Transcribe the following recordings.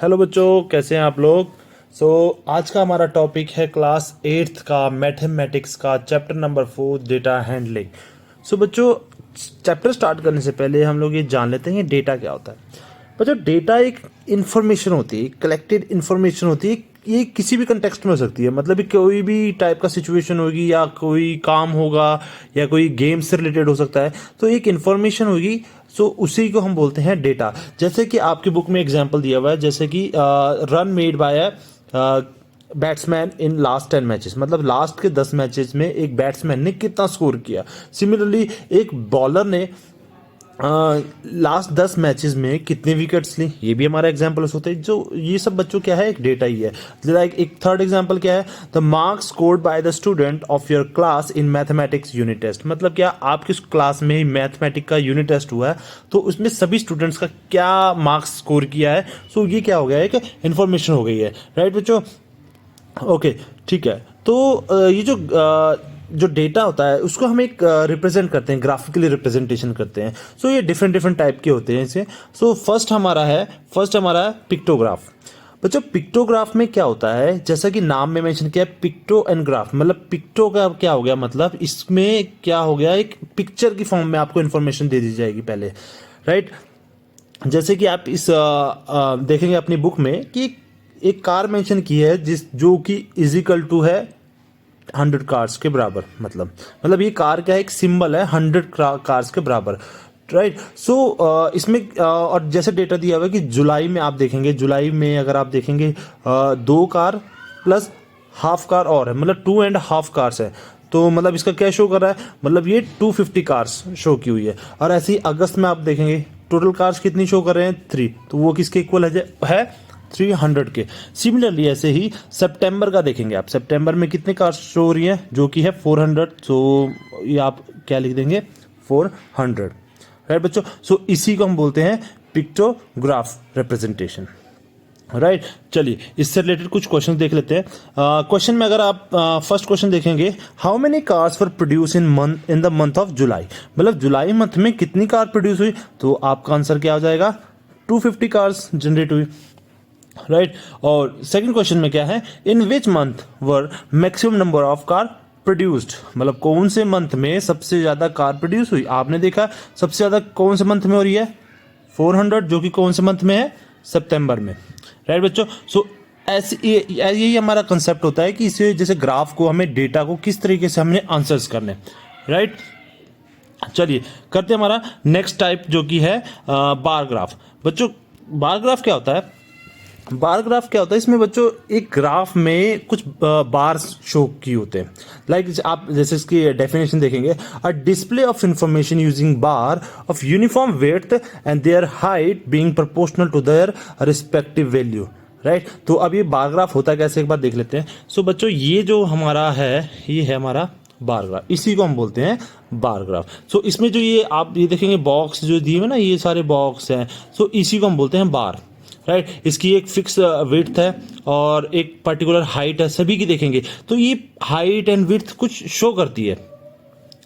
Hello बच्चों, कैसे हैं आप लोग। आज का हमारा टॉपिक है क्लास 8th का मैथमेटिक्स का चैप्टर नंबर 4 डेटा हैंडलिंग। बच्चों, चैप्टर स्टार्ट करने से पहले हम लोग ये जान लेते हैं डेटा क्या होता है। बच्चों, डेटा एक इंफॉर्मेशन होती है, कलेक्टेड इंफॉर्मेशन होती है। ये किसी भी कंटेक्स्ट में हो सकती है, मतलब कि कोई भी टाइप का सिचुएशन होगी या कोई काम होगा या कोई गेम से रिलेटेड हो सकता है। तो एक इंफॉर्मेशन होगी, उसी को हम बोलते हैं डेटा। जैसे कि आपकी बुक में एग्जांपल दिया हुआ है, जैसे कि run made by batsman in last 10 matches, मतलब लास्ट के 10 मैचेस में एक बैट्समैन ने कितना स्कोर किया। सिमिलरली एक बॉलर ने लास्ट 10 मैचेस में कितने विकेट्स ली, ये भी हमारा एग्जांपल होता है। जो ये सब बच्चों क्या है, एक डेटा ही है। लाइक एक थर्ड एग्जांपल क्या है, the marks scored by the student of your class in mathematics unit test. मतलब क्या, आपकी क्लास में ही मैथमेटिक्स का यूनिट टेस्ट हुआ है, तो उसमें सभी स्टूडेंट्स का क्या मार्क्स स्कोर किया है। ये क्या हो गया, एक इन्फॉर्मेशन हो गई है। राइट बच्चों, ओके ठीक है। तो ये जो डेटा होता है उसको हम एक रिप्रेजेंट करते हैं, ग्राफिकली रिप्रेजेंटेशन करते हैं। ये डिफरेंट डिफरेंट टाइप के होते हैं इसे। फर्स्ट हमारा है पिक्टोग्राफ। बच्चों, पिक्टोग्राफ में क्या होता है, जैसा कि नाम में मेंशन किया है, पिक्टो एंड ग्राफ। मतलब पिक्टो का क्या हो गया, मतलब इसमें क्या हो गया, एक पिक्चर की फॉर्म में आपको इन्फॉर्मेशन दे दी जाएगी पहले। राइट, जैसे कि आप इस देखेंगे अपनी बुक में कि एक कार मेंशन की है जो कि इजिकल टू है 100 कार्स के बराबर। मतलब ये कार क्या है, एक सिंबल है 100 कार्स के बराबर। राइट, इसमें और जैसे डेटा दिया हुआ है कि जुलाई में आप देखेंगे, जुलाई में अगर आप देखेंगे 2 कार प्लस हाफ कार और है, मतलब 2.5 कार्स है। तो मतलब इसका क्या शो कर रहा है, मतलब ये 250 कार्स शो की हुई है। और ऐसे ही अगस्त में आप देखेंगे टोटल कार्स कितनी शो कर रहे हैं, 3, तो वो किसके इक्वल है 300 के। सिमिलरली ऐसे ही सितंबर का देखेंगे आप, सितंबर में कितने कार्स शो हो रही हैं, जो कि है 400। ये आप क्या लिख देंगे, 400। राइट बच्चों, इसी को हम बोलते हैं पिक्टोग्राफ रिप्रेजेंटेशन। राइट, चलिए इससे रिलेटेड कुछ क्वेश्चन देख लेते हैं। क्वेश्चन में अगर आप फर्स्ट क्वेश्चन देखेंगे, how many cars were produce in the month of July. मतलब जुलाई मंथ में कितनी कार प्रोड्यूस हुई, तो आपका आंसर क्या हो जाएगा, 250 कार्स जनरेट हुई। राइट, और सेकंड क्वेश्चन में क्या है, in which month were maximum number of car produced. मतलब कौन से मंथ में सबसे ज्यादा कार प्रोड्यूस हुई। आपने देखा सबसे ज्यादा कौन से मंथ में हो रही है, 400, जो कि कौन से मंथ में है, सितंबर में। राइट बच्चों, ऐसे यही हमारा कंसेप्ट होता है कि इसे जैसे ग्राफ को, हमें डेटा को किस तरीके से हमने आंसर्स करने। राइट, चलिए करते हैं हमारा नेक्स्ट टाइप, जो कि है बार ग्राफ। बच्चों, बार ग्राफ क्या होता है, बार ग्राफ क्या होता है, इसमें बच्चों एक ग्राफ में कुछ बार शो की होते हैं। लाइक आप जैसे इसकी डेफिनेशन देखेंगे, a display of information using bar of uniform width and their height being proportional to their respective value. Right, तो अब ये बार ग्राफ होता है कैसे, एक बार देख लेते हैं। बच्चों, ये जो हमारा है, ये है हमारा बार ग्राफ, इसी को हम बोलते हैं बार ग्राफ। इसमें जो ये आप ये देखेंगे बॉक्स जो दिए हुए ना, ये सारे बॉक्स हैं, इसी को हम बोलते हैं बार। राइट, इसकी एक फिक्स विड्थ है और एक पर्टिकुलर हाइट है, सभी की देखेंगे तो ये हाइट एंड विड्थ कुछ शो करती है।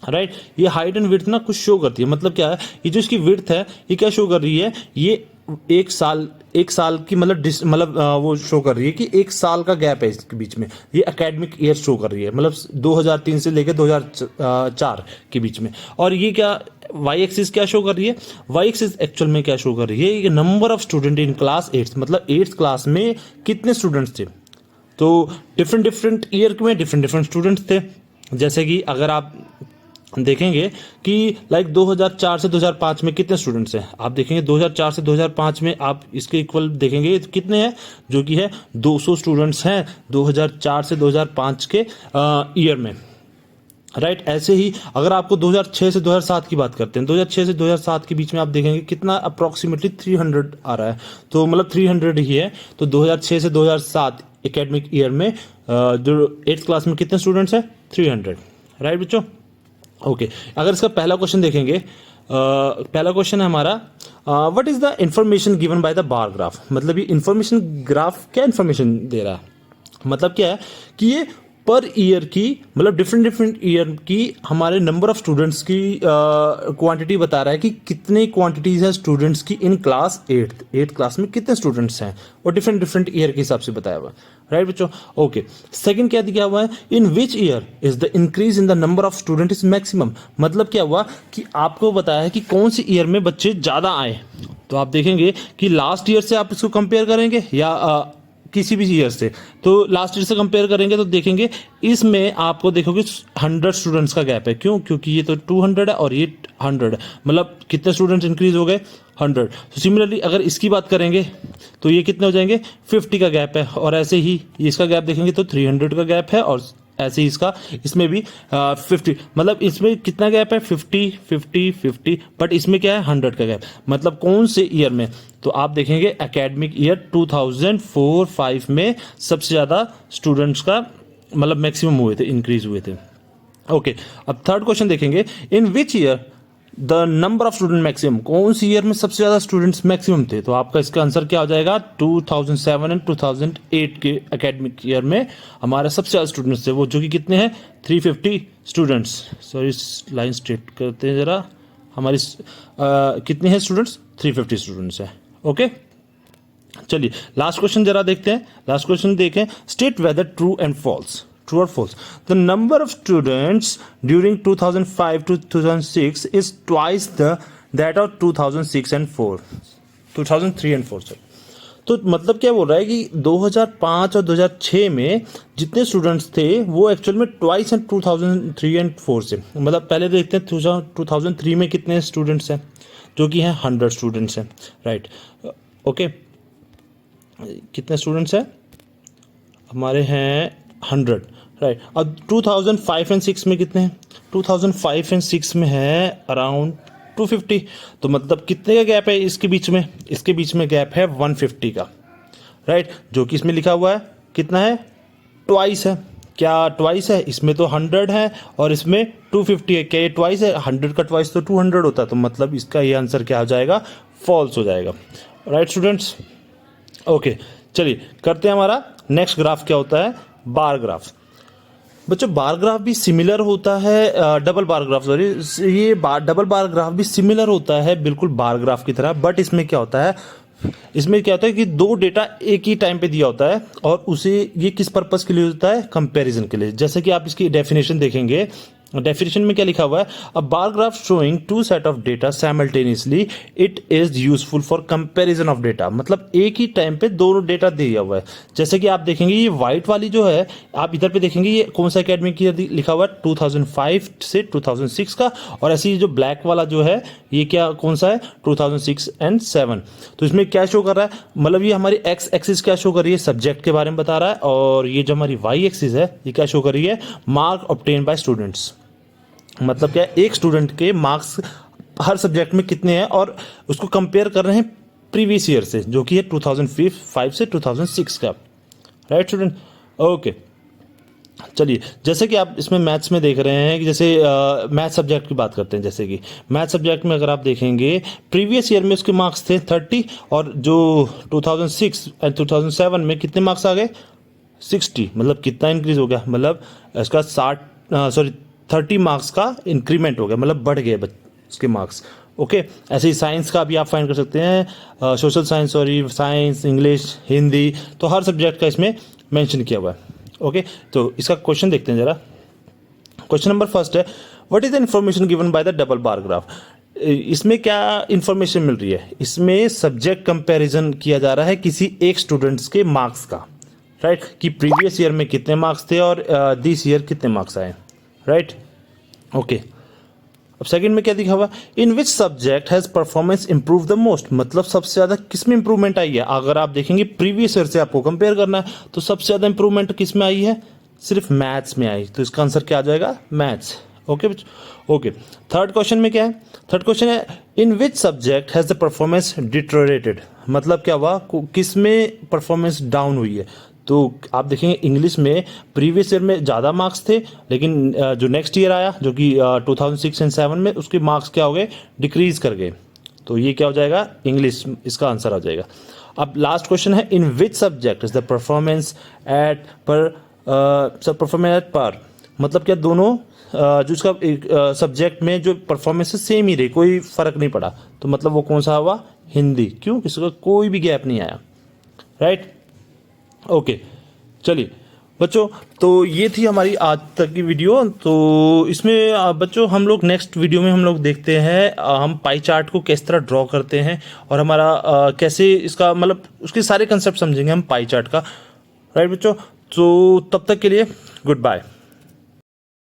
राइट, ये हाइट एंड विड्थ ना कुछ शो करती है। मतलब क्या है, ये जो इसकी विड्थ है, ये क्या शो कर रही है, ये एक साल की मतलब वो शो कर रही है कि एक साल का गैप है इसके बीच में। ये एकेडमिक ईयर शो कर रही है, मतलब 2003 से लेकर 2004 के बीच में। और ये क्या, वाई एक्सिस क्या शो कर रही है, वाई एक्सिस एक्चुअल में क्या शो कर रही है, number of student in class 8, मतलब 8th क्लास में कितने स्टूडेंट्स थे। तो डिफरेंट ईयर में डिफरेंट स्टूडेंट्स थे। जैसे कि अगर आप देखेंगे कि लाइक 2004 से 2005 में कितने स्टूडेंट्स हैं, आप देखेंगे 2004 से 2005 में आप इसके इक्वल देखेंगे तो कितने हैं, जो कि है 200 स्टूडेंट्स हैं 2004 से 2005 के ईयर में। राइट, ऐसे ही अगर आपको 2006 से 2007 की बात करते हैं, 2006 से 2007 के बीच में आप देखेंगे कितना अप्रोक्सीमेटली 300 आ रहा है, तो मतलब 300 ही है। तो 2006 से 2007 एकेडमिक ईयर में जो 8th क्लास में कितने स्टूडेंट्स हैं, 300। राइट बच्चों, ओके, अगर इसका पहला क्वेश्चन देखेंगे, पहला क्वेश्चन है हमारा, what is the information given by the bar graph. मतलब ये इंफॉर्मेशन ग्राफ क्या इंफॉर्मेशन दे रहा है, मतलब क्या है कि ये पर ईयर की, मतलब डिफरेंट डिफरेंट ईयर की हमारे नंबर ऑफ स्टूडेंट्स की क्वांटिटी बता रहा है कि कितने क्वांटिटीज है स्टूडेंट्स की इन क्लास एट्थ क्लास में कितने स्टूडेंट्स हैं, और डिफरेंट डिफरेंट ईयर के हिसाब से बताया हुआ है। राइट बच्चों, ओके। सेकंड क्या दिया हुआ है, in which year is the increase in the number of student is maximum. मतलब क्या हुआ कि आपको बताया है कि कौन सी ईयर में बच्चे ज्यादा आए। तो आप देखेंगे कि लास्ट ईयर से आप इसको कंपेयर करेंगे या किसी भी ईयर से, तो लास्ट ईयर से कंपेयर करेंगे तो देखेंगे इसमें आपको देखोगे 100 स्टूडेंट्स का गैप है। क्यों? क्योंकि ये तो 200 है और ये 100 है, मतलब कितने स्टूडेंट्स इंक्रीज हो गए, 100। तो सिमिलरली अगर इसकी बात करेंगे तो ये कितने हो जाएंगे, 50 का गैप है, और ऐसे ही इसका गैप देखेंगे तो 300 का गैप है, और ऐसे ही इसका इसमें भी 50, मतलब इसमें कितना गैप है, 50 50 50, बट इसमें क्या है, 100 का गैप। मतलब कौन से ईयर में, तो आप देखेंगे एकेडमिक ईयर 2004-05 में सबसे ज्यादा स्टूडेंट्स का मतलब मैक्सिमम हुए थे, इंक्रीज हुए थे। ओके, अब थर्ड क्वेश्चन देखेंगे, in which year the number of student maximum, कौन सी ईयर में सबसे ज्यादा स्टूडेंट्स मैक्सिमम थे। तो आपका इसका आंसर क्या हो जाएगा, 2007 एंड 2008 के एकेडमिक ईयर में हमारे सबसे ज्यादा स्टूडेंट्स थे, वो जो कि कितने हैं, 350 स्टूडेंट्स। सॉरी, लाइन स्ट्रेट करते हैं जरा, हमारी कितने हैं स्टूडेंट्स, 350 स्टूडेंट्स है। ओके, चलिए लास्ट क्वेश्चन जरा देखते हैं। लास्ट क्वेश्चन देखें, state whether true and false, true or false, the number of students during 2005 to 2006 is twice that of 2006 and 4 2003 and 4 sorry। तो मतलब क्या बोल रहा है कि 2005 और 2006 में जितने स्टूडेंट्स थे वो एक्चुअल में ट्वाइस हैं 2003 एंड 4 से। मतलब पहले देखते हैं 2003 में कितने स्टूडेंट्स हैं, जो कि हैं 100 स्टूडेंट्स हैं। राइट, ओके, कितने स्टूडेंट्स हैं हमारे, हैं 100। राइट, अब 2005 एंड 6 में कितने हैं, 2005 एंड 6 में है अराउंड 250। तो मतलब कितने का गैप है इसके बीच में, इसके बीच में गैप है 150 का। राइट, जो कि इसमें लिखा हुआ है कितना है, ट्वाइस है। क्या ट्वाइस है, इसमें तो 100 है और इसमें 250 है, क्या ये ट्वाइस है, 100 का ट्वाइस तो 200 होता है, तो मतलब इसका ये आंसर क्या हो जाएगा, फॉल्स हो जाएगा। राइट स्टूडेंट्स, ओके, चलिए करते हैं हमारा नेक्स्ट ग्राफ क्या होता है, बार ग्राफ। बच्चों बार ग्राफ भी सिमिलर होता है, डबल बार ग्राफ, सॉरी, ये डबल बार ग्राफ भी सिमिलर होता है बिल्कुल बार ग्राफ की तरह, बट इसमें क्या होता है, इसमें क्या होता है कि दो डेटा एक ही टाइम पे दिया होता है और उसे ये किस पर्पस के लिए होता है, कंपैरिजन के लिए। जैसे कि आप इसकी डेफिनेशन देखेंगे, डेफिनेशन में क्या लिखा हुआ है, a bar graph showing two set of data simultaneously it is useful for comparison of data. मतलब एक ही टाइम पे दोनों डेटा दिया हुआ है। जैसे कि आप देखेंगे ये व्हाइट वाली जो है, आप इधर पे देखेंगे ये कौन सा एकेडमिक ईयर लिखा हुआ है, 2005 से 2006 का, और ऐसे ही जो ब्लैक वाला जो है ये क्या कौन सा है, 2006 एंड 7। तो इसमें क्या शो कर रहा है, मतलब ये हमारी एक्स एक्सिस क्या शो कर रही है, सब्जेक्ट के बारे में बता रहा है, और ये जो हमारी वाई एक्सिस है ये क्या शो कर रही है, मार्क ऑब्टेन बाय स्टूडेंट्स। मतलब क्या है, एक स्टूडेंट के मार्क्स हर सब्जेक्ट में कितने हैं और उसको कंपेयर कर रहे हैं प्रीवियस ईयर से, जो कि है 2005 से 2006 का। राइट स्टूडेंट, ओके, चलिए जैसे कि आप इसमें मैथ्स में देख रहे हैं कि जैसे मैथ सब्जेक्ट की बात करते हैं, जैसे कि मैथ सब्जेक्ट में अगर आप देखेंगे प्रीवियस ईयर में उसके मार्क्स थे 30, और जो 2006 एंड 2007 में कितने मार्क्स आ गए, 60। मतलब कितना इंक्रीज हो गया, मतलब इसका 30 मार्क्स का इंक्रीमेंट हो गया, मतलब बढ़ गए उसके मार्क्स। ओके, ऐसे ही साइंस का भी आप फाइंड कर सकते हैं, social science, sorry, science, English, Hindi, तो हर सब्जेक्ट का इसमें मेंशन किया हुआ है। ओके, तो इसका क्वेश्चन देखते हैं जरा। क्वेश्चन नंबर फर्स्ट है, what is the information given by the double bar graph. इसमें क्या इंफॉर्मेशन मिल रही है, इसमें सब्जेक्ट कंपैरिजन किया जा रहा है किसी एक स्टूडेंट्स के मार्क्स का। राइट, कि प्रीवियस ईयर में कितने मार्क्स थे और दिस ईयर कितने मार्क्स आए। राइट, ओके, अब सेकंड में क्या दिखा हुआ, in which subject has performance improve the most. मतलब सबसे ज्यादा किस में इंप्रूवमेंट आई है। अगर आप देखेंगे प्रीवियस ईयर से आपको कंपेयर करना है तो सबसे ज्यादा इंप्रूवमेंट किस में आई है, सिर्फ मैथ्स में आई, तो इसका आंसर क्या आ जाएगा, maths. Okay okay, third question में क्या है, थर्ड क्वेश्चन है, in which subject has the performance deteriorated. मतलब क्या हुआ, किस में परफॉर्मेंस डाउन हुई है। तो आप देखेंगे इंग्लिश में प्रीवियस ईयर में ज़्यादा मार्क्स थे, लेकिन जो नेक्स्ट ईयर आया जो कि 2006 एंड 7 में, उसके मार्क्स क्या हो गए, डिक्रीज कर गए। तो ये क्या हो जाएगा, इंग्लिश, इसका आंसर आ जाएगा। अब लास्ट क्वेश्चन है, in which subject is the performance at par सब परफॉर्मेंस एट पार, मतलब क्या दोनों जो इसका एक सब्जेक्ट में जो परफॉर्मेंस है सेम ही रही, कोई फर्क नहीं पड़ा, तो मतलब वो कौन सा हुआ, हिंदी। क्यों, किसी का कोई भी गैप नहीं आया, राइट। ओके, चलिए बच्चों, तो ये थी हमारी आज तक की वीडियो। तो इसमें बच्चों हम लोग नेक्स्ट वीडियो में हम लोग देखते हैं हम पाई चार्ट को किस तरह ड्रॉ करते हैं और हमारा कैसे इसका मतलब उसके सारे कंसेप्ट समझेंगे हम पाई चार्ट का, राइट बच्चों। तो तब तक के लिए गुड बाय।